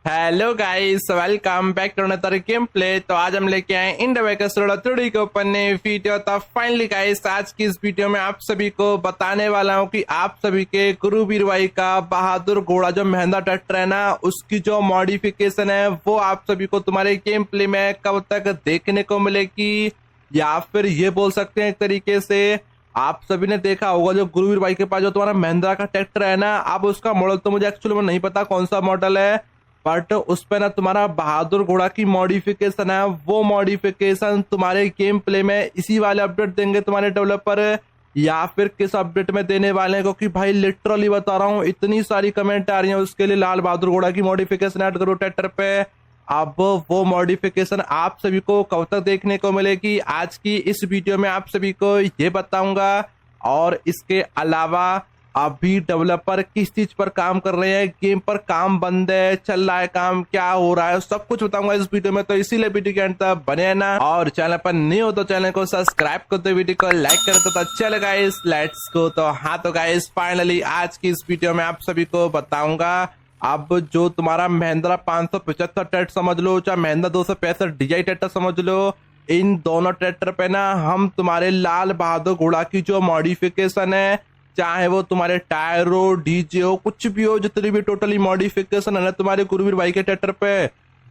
Hello guys, welcome back to another game play. तो आज हम लेके आए इंडिया वेहिकल्स थ्री के ऊपर नई वीडियो। तो फाइनली गाइस, आज की इस वीडियो में आप सभी को बताने वाला हूं कि आप सभी के गुरुवीर भाई का बहादुर घोड़ा जो महिंद्रा ट्रैक्टर है ना, उसकी जो मॉडिफिकेशन है वो आप सभी को तुम्हारे गेम प्ले में कब तक देखने को मिलेगी, या फिर ये बोल सकते हैं एक तरीके से आप सभी ने देखा होगा जो गुरुवीर भाई के पास जो तुम्हारा महिंद्रा का ट्रैक्टर है ना, अब उसका मॉडल तो मुझे एक्चुअली में नहीं पता कौन सा मॉडल है, बट उस पे ना तुम्हारा बहादुर घोड़ा की मॉडिफिकेशन है। वो मॉडिफिकेशन तुम्हारे गेम प्ले में इसी वाले अपडेट देंगे तुम्हारे डेवलपर, या फिर किस अपडेट में देने वाले हैं, क्योंकि भाई लिटरली बता रहा हूँ इतनी सारी कमेंट आ रही है उसके लिए लाल बहादुर घोड़ा की मॉडिफिकेशन ऐड करो ट्रैक्टर पे। अब वो मॉडिफिकेशन आप सभी को कब तक देखने को मिलेगी, आज की इस वीडियो में आप सभी को ये बताऊंगा। और इसके अलावा अभी डेवलपर किस चीज पर काम कर रहे हैं, गेम पर काम बंद है, चल रहा है काम, क्या हो रहा है, सब कुछ बताऊंगा इस वीडियो में। तो इसीलिए वीडियो के अंत तक बने ना, और चैनल पर नहीं हो तो चैनल को सब्सक्राइब कर दो, वीडियो को लाइक कर दो। तो चलो गाइस, लेट्स गो। तो हाँ तो गाइस, फाइनली आज की इस वीडियो में आप सभी को बताऊंगा अब जो तुम्हारा महिंद्रा 575 ट्रैक्टर समझ लो, चाहे महिंद्रा 265 DI ट्रैक्टर समझ लो, इन दोनों ट्रैक्टर पे ना हम तुम्हारे लाल बहादुर घोड़ा की जो मॉडिफिकेशन है, चाहे वो तुम्हारे टायर हो, डीजे हो, कुछ भी हो, जितनी भी टोटली मॉडिफिकेशन है ना तुम्हारे गुरुवीर भाई के ट्रैक्टर पे,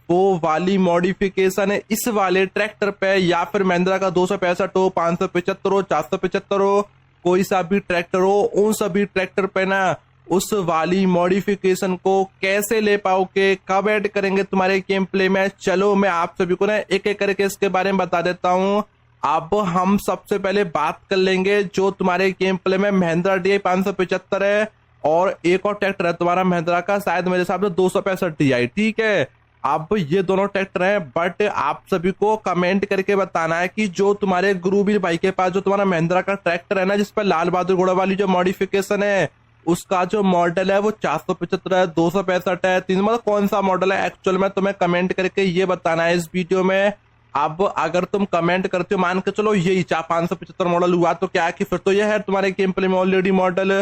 वो वाली मॉडिफिकेशन है इस वाले ट्रैक्टर पे। या फिर महिंद्रा का 265 हो, 575 हो, 475 हो, कोई सा भी ट्रैक्टर हो, उन सभी ट्रैक्टर पे ना उस वाली मॉडिफिकेशन को कैसे ले पाओगे, कब ऐड करेंगे तुम्हारे गेम प्ले में, चलो मैं आप सभी को ना एक एक करके इसके बारे में बता देता हूँ। अब हम सबसे पहले बात कर लेंगे जो तुम्हारे गेम प्ले में महिंद्रा DI 575 है, और एक और ट्रैक्टर है तुम्हारा महिंद्रा का, शायद मेरे हिसाब से 265 DI, ठीक है। अब ये दोनों ट्रैक्टर हैं, बट आप सभी को कमेंट करके बताना है कि जो तुम्हारे गुरुवीर भाई के पास जो तुम्हारा महिंद्रा का ट्रैक्टर है ना, जिस पर लाल बहादुर घोड़ा वाली जो मॉडिफिकेशन है, उसका जो मॉडल है वो 475 है, 265 है, 3, मतलब कौन सा मॉडल है एक्चुअल में तुम्हें कमेंट करके ये बताना है इस वीडियो में। अब अगर तुम कमेंट करते हो, मान के चलो यही 575 मॉडल हुआ, तो क्या है कि फिर तो यह है तुम्हारे गेम प्ले में ऑलरेडी मॉडल,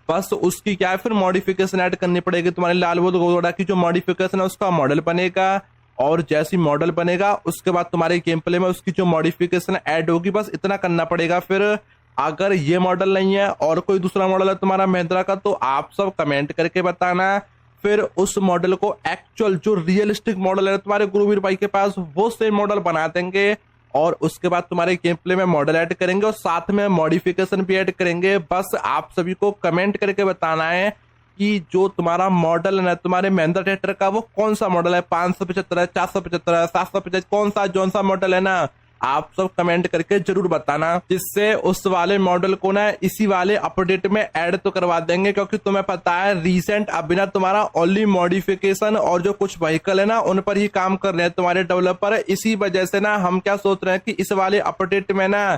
बस उसकी क्या है फिर मॉडिफिकेशन ऐड करनी पड़ेगी। तुम्हारे लाल बहादुर घोड़ा की जो मॉडिफिकेशन है उसका मॉडल बनेगा, और जैसी मॉडल बनेगा उसके बाद तुम्हारे गेम प्ले में उसकी जो मॉडिफिकेशन ऐड होगी, बस इतना करना पड़ेगा। फिर अगर ये मॉडल नहीं है और कोई दूसरा मॉडल है तुम्हारा महिंद्रा का, तो आप सब कमेंट करके बताना, फिर उस मॉडल को एक्चुअल जो रियलिस्टिक मॉडल है तुम्हारे गुरुवीर भाई के पास, वो सेम मॉडल बना देंगे, और उसके बाद तुम्हारे गेम प्ले में मॉडल ऐड करेंगे और साथ में मॉडिफिकेशन भी ऐड करेंगे। बस आप सभी को कमेंट करके बताना है कि जो तुम्हारा मॉडल है ना तुम्हारे महिंद्रा ट्रैक्टर का, वो कौन सा मॉडल है, 575 है, 475 है, 750, कौन सा जौन सा मॉडल है ना, आप सब कमेंट करके जरूर बताना, जिससे उस वाले मॉडल को ना इसी वाले अपडेट में ऐड तो करवा देंगे। क्योंकि तुम्हें पता है रिसेंट अभी ना तुम्हारा ओनली मॉडिफिकेशन और जो कुछ व्हीकल है ना उन पर ही काम कर रहे हैं तुम्हारे डेवलपर। इसी वजह से ना हम क्या सोच रहे हैं कि इस वाले अपडेट में ना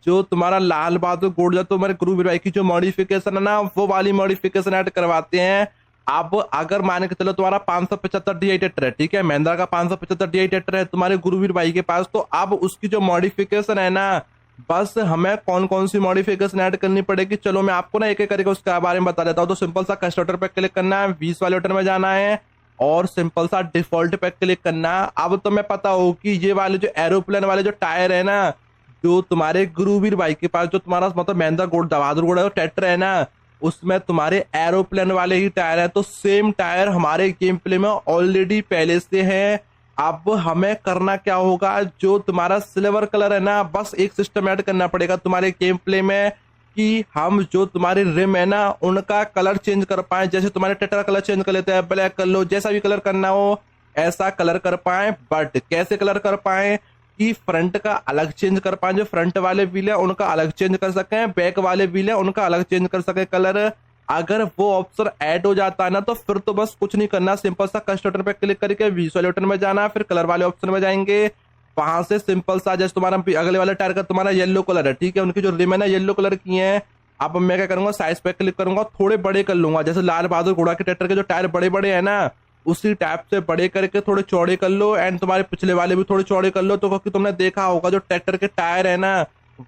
जो तुम्हारा लाल बहादुर घोड़ा तुम्हारे गुरुवीर भाई की जो मॉडिफिकेशन है ना, वो वाली मॉडिफिकेशन ऐड करवाते हैं। अब अगर मान के चलो तुम्हारा 575 DI ट्रैक्टर है, ठीक है, महिंद्रा का 575 DI ट्रैक्टर है तुम्हारे गुरुवीर भाई के पास, तो अब उसकी जो मॉडिफिकेशन है ना, बस हमें कौन कौन सी मॉडिफिकेशन ऐड करनी पड़ेगी, चलो मैं आपको ना एक एक करके उसके बारे में बता देता हूँ। तो सिंपल सा कस्टर्टर पे क्लिक करना है, 20 वाले बटन में जाना है, और सिंपल सा डिफॉल्ट पे क्लिक करना है। अब तुम्हें पता हो कि ये वाले जो एरोप्लेन वाले जो टायर है ना, जो तुम्हारे गुरुवीर भाई के पास जो तुम्हारा मतलब महिंद्रा बहादुर घोड़ा ट्रैक्टर है ना, उसमें तुम्हारे एरोप्लेन वाले ही टायर है, तो सेम टायर हमारे गेम प्ले में ऑलरेडी पहले से है। अब हमें करना क्या होगा, जो तुम्हारा सिल्वर कलर है ना, बस एक सिस्टम ऐड करना पड़ेगा तुम्हारे गेम प्ले में कि हम जो तुम्हारे रिम है ना उनका कलर चेंज कर पाए। जैसे तुम्हारे ट्रैक्टर कलर चेंज कर लेते हैं, ब्लैक कर लो, जैसा भी कलर करना हो ऐसा कलर कर पाए। बट कैसे कलर कर पाए कि फ्रंट का अलग चेंज कर पाए, जो फ्रंट वाले व्हील है उनका अलग चेंज कर सके, बैक वाले व्हील है उनका अलग चेंज कर सके कलर। अगर वो ऑप्शन ऐड हो जाता है ना, तो फिर तो बस कुछ नहीं करना, सिंपल सा कस्टर्टर पे क्लिक करके विजुअल बटन में जाना, फिर कलर वाले ऑप्शन में जाएंगे, वहां से सिंपल सा जैसे तुम्हारा अगले वाले टायर का तुम्हारा येलो कलर है, ठीक है, उनकी जो रिम है ना येलो कलर की है। अब मैं क्या करूंगा, साइज पे क्लिक करूंगा, थोड़े बड़े कर लूंगा, जैसे लाल बहादुर घोड़ा के ट्रैक्टर के जो टायर बड़े बड़े है ना, उसी टाइप से बड़े करके थोड़े चौड़े कर लो, एंड तुम्हारे पिछले वाले भी थोड़े चौड़े कर लो। तो क्योंकि तुमने देखा होगा जो ट्रैक्टर के टायर है ना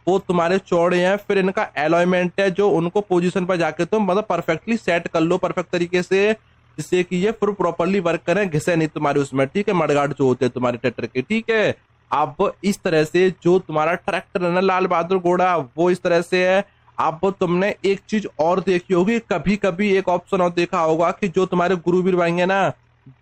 वो तुम्हारे चौड़े हैं, फिर इनका अलाइनमेंट है जो उनको पोजीशन पर जाके तुम मतलब परफेक्टली सेट कर लो परफेक्ट तरीके से। जिससे कि ये फिर प्रॉपरली वर्क करें, घिसे नहीं तुम्हारे उसमें, ठीक है, मडगार्ड जो होते हैं तुम्हारे ट्रैक्टर के, ठीक है। अब इस तरह से जो तुम्हारा ट्रैक्टर है ना लाल बहादुर घोड़ा, वो इस तरह से है। अब तुमने एक चीज और देखी होगी, कभी कभी एक ऑप्शन और देखा होगा कि जो तुम्हारे गुरुवीर भाई है ना,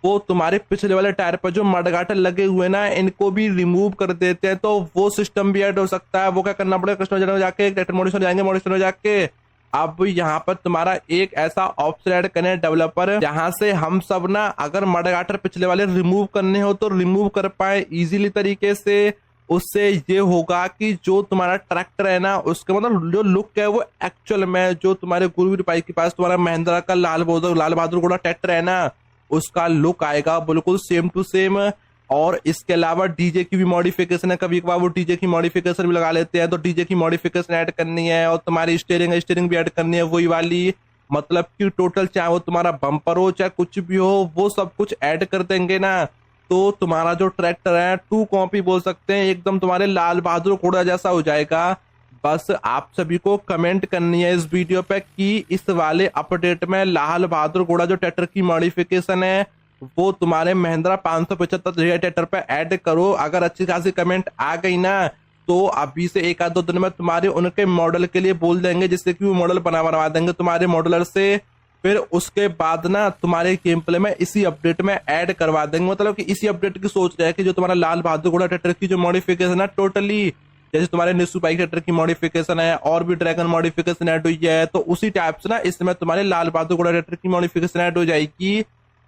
वो तुम्हारे पिछले वाले टायर पर जो मडगाटर लगे हुए ना, इनको भी रिमूव कर देते हैं, तो वो सिस्टम भी ऐड हो सकता है। वो क्या करना पड़ेगा, कस्टमर में जाके ट्रैक्टर मॉडिफिकेशन जाएंगे, मॉडिफिकेशन में जाके अब यहाँ पर तुम्हारा एक ऐसा ऑप्शन ऐड करें डेवलपर, जहां से हम सब ना अगर मडगाटर पिछले वाले रिमूव करने हो तो रिमूव कर पाए इजीली तरीके से। उससे ये होगा कि जो तुम्हारा ट्रैक्टर है ना, उसका मतलब जो लुक है वो एक्चुअल में जो तुम्हारे गुरुवीर भाई के पास तुम्हारा महिंद्रा का लाल बहादुर घोड़ा ट्रैक्टर है ना, उसका लुक आएगा बिल्कुल सेम टू सेम। और इसके अलावा डीजे की भी मॉडिफिकेशन है, कभी कभार वो डीजे की मॉडिफिकेशन भी लगा लेते हैं, तो डीजे की मॉडिफिकेशन ऐड करनी है। और तुम्हारी स्टीयरिंग भी ऐड करनी है वही वाली, मतलब कि टोटल चाहे वो तुम्हारा बम्पर हो चाहे कुछ भी हो, वो सब कुछ ऐड कर देंगे ना, तो तुम्हारा जो ट्रैक्टर है 2 कॉपी बोल सकते हैं, एकदम तुम्हारे लाल बहादुर घोड़ा जैसा हो जाएगा। बस आप सभी को कमेंट करनी है इस वीडियो पे कि इस वाले अपडेट में लाल बहादुर घोड़ा जो ट्रैक्टर की मॉडिफिकेशन है वो तुम्हारे महिंद्रा 575 ट्रैक्टर पे ऐड करो। अगर अच्छी खासी कमेंट आ गई ना, तो अभी से 1-2 दिन में तुम्हारे उनके मॉडल के लिए बोल देंगे, जिससे कि वो मॉडल बनवा देंगे तुम्हारे मॉडलर से। फिर उसके बाद ना तुम्हारे गेम प्ले में इसी अपडेट में ऐड करवा देंगे, मतलब कि इसी अपडेट की सोच रहे हैं कि जो तुम्हारा लाल बहादुर घोड़ा ट्रैक्टर की जो मॉडिफिकेशन है टोटली, जैसे तुम्हारे निस्सू बाइक ट्रैक्टर की मॉडिफिकेशन है और भी ड्रैगन मॉडिफिकेशन ऐड हुई है, तो उसी टाइप से ना इसमें तुम्हारे लाल बहादुर घोड़ा ट्रैक्टर की मॉडिफिकेशन ऐड हो जाएगी।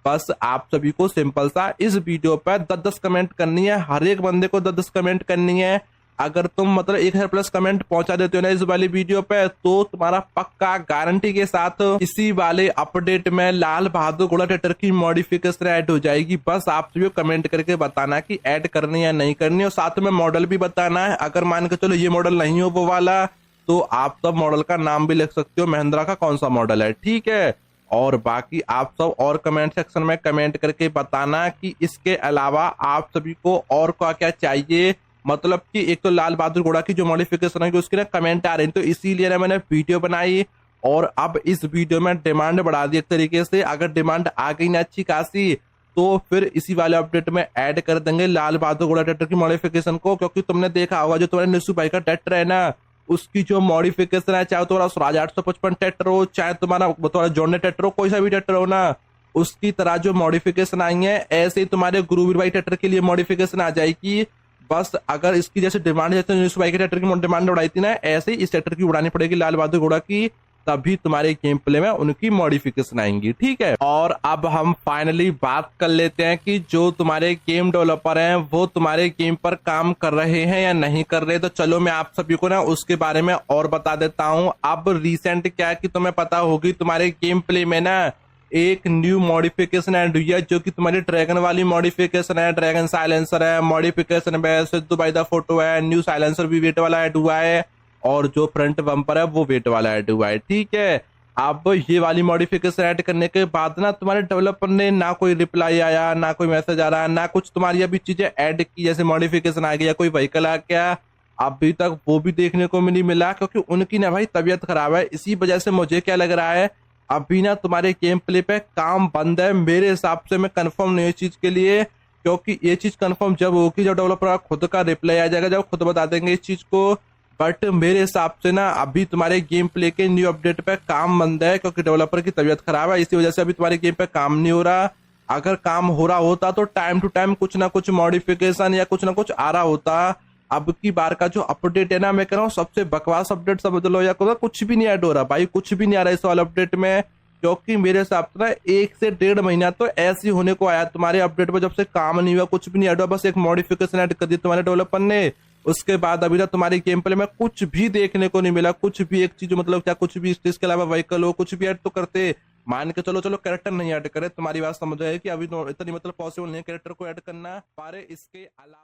बस आप सभी को सिंपल सा इस वीडियो पर 10-10 कमेंट करनी है, हर एक बंदे को 10-10 कमेंट करनी है। अगर तुम मतलब 1000+ कमेंट पहुंचा देते हो ना इस वाली वीडियो पे, तो तुम्हारा पक्का गारंटी के साथ इसी वाले अपडेट में लाल बहादुर घोड़ा ट्रैक्टर की मॉडिफिकेशन ऐड हो जाएगी। बस आप सभी को कमेंट करके बताना कि ऐड करनी है या नहीं करनी, और साथ में मॉडल भी बताना है। अगर मान के चलो ये मॉडल नहीं हो वो वाला, तो आप सब मॉडल का नाम भी लिख सकते हो, महिंद्रा का कौन सा मॉडल है, ठीक है। और बाकी आप सब और कमेंट सेक्शन में कमेंट करके बताना कि इसके अलावा आप सभी को और क्या क्या चाहिए। मतलब कि एक तो लाल बहादुर घोड़ा की जो मॉडिफिकेशन है उसकी ना कमेंट आ रही है, तो इसीलिए ना मैंने वीडियो बनाई और अब इस वीडियो में डिमांड बढ़ा दी एक तरीके से। अगर डिमांड आ गई ना अच्छी खासी, तो फिर इसी वाले अपडेट में ऐड कर देंगे लाल बहादुर घोड़ा ट्रैक्टर की मॉडिफिकेशन को। क्योंकि तुमने देखा होगा जो तुम्हारे निस्सू भाई का ट्रैक्टर है ना, उसकी जो मॉडिफिकेशन है, चाहे तुम्हारा स्वराज 855 ट्रैक्टर हो, चाहे तुम्हारा जॉन्डे ट्रैक्टर हो, कोई सा भी ट्रैक्टर हो ना, उसकी तरह जो मॉडिफिकेशन आई है ऐसे ही तुम्हारे गुरुवीर भाई ट्रैक्टर के लिए मॉडिफिकेशन आ जाएगी। बस अगर इसकी जैसे डिमांड, जैसे निस्सू भाई के ट्रैक्टर की डिमांड उड़ाई थी ना, ऐसे ही इस ट्रैक्टर की उड़ानी पड़ेगी लाल बहादुर घोड़ा की, तभी तुम्हारे गेम प्ले में उनकी मॉडिफिकेशन आएंगी, ठीक है। और अब हम फाइनली बात कर लेते हैं कि जो तुम्हारे गेम डेवलपर हैं वो तुम्हारे गेम पर काम कर रहे हैं या नहीं कर रहे। तो चलो मैं आप सभी को ना उसके बारे में और बता देता हूं। अब रिसेंट क्या है कि तुम्हें पता होगी तुम्हारे गेम प्ले में ना एक न्यू मॉडिफिकेशन ऐड हुई है, जो कि तुम्हारी ड्रैगन वाली मॉडिफिकेशन है। ड्रैगन साइलेंसर है, मॉडिफिकेशन में सिद्धू भाई दा फोटो है, न्यू साइलेंसर भी वेट वाला ऐड हुआ है, और जो फ्रंट बम्पर है वो वेट वाला ऐड हुआ है, ठीक है। अब ये वाली मॉडिफिकेशन ऐड करने के बाद ना तुम्हारे डेवलपर ने ना कोई रिप्लाई आया, ना कोई मैसेज आ रहा, ना कुछ तुम्हारी अभी चीजें ऐड की, जैसे मॉडिफिकेशन आ गया, कोई व्हीकल आ गया, अभी तक वो भी देखने को नहीं मिला। क्योंकि उनकी ना भाई तबीयत खराब है, इसी वजह से मुझे क्या लग रहा है अभी ना तुम्हारे गेम प्ले पे काम बंद है। मेरे हिसाब से मैं कंफर्म नहीं इस चीज के लिए, क्योंकि ये चीज कंफर्म जब होगी जब डेवलपर का खुद का रिप्लाई आ जाएगा, जब खुद बता देंगे इस चीज को। बट मेरे हिसाब से ना अभी तुम्हारे गेम प्ले के न्यू अपडेट पे काम बंद है, क्योंकि डेवलपर की तबीयत खराब है, इसी वजह से अभी तुम्हारे गेम पे काम नहीं हो रहा। अगर काम हो रहा होता तो टाइम टू टाइम कुछ ना कुछ मॉडिफिकेशन या कुछ ना कुछ आ रहा होता। अब की बार का जो अपडेट है ना, मैं कह रहा हूँ सबसे बकवास अपडेट समझ लो, या कुछ भी नहीं ऐड हो रहा भाई, कुछ भी नहीं आ रहा इस वाले अपडेट में। क्योंकि मेरे हिसाब से ना 1 से 1.5 महीना तो ऐसे होने को आया तुम्हारे अपडेट पर, जब से काम नहीं हुआ, कुछ भी नहीं ऐड हुआ, बस एक मॉडिफिकेशन ऐड कर दी तुम्हारे डेवलपर ने। उसके बाद अभी तक तुम्हारी गेम प्ले में कुछ भी देखने को नहीं मिला, कुछ भी एक चीज, मतलब क्या कुछ भी इसके अलावा व्हीकल हो कुछ भी ऐड तो करते। मान के चलो कैरेक्टर नहीं ऐड करे, तुम्हारी बात समझ आए कि अभी तो इतनी मतलब पॉसिबल नहीं है कैरेक्टर को ऐड करना, पर इसके अलावा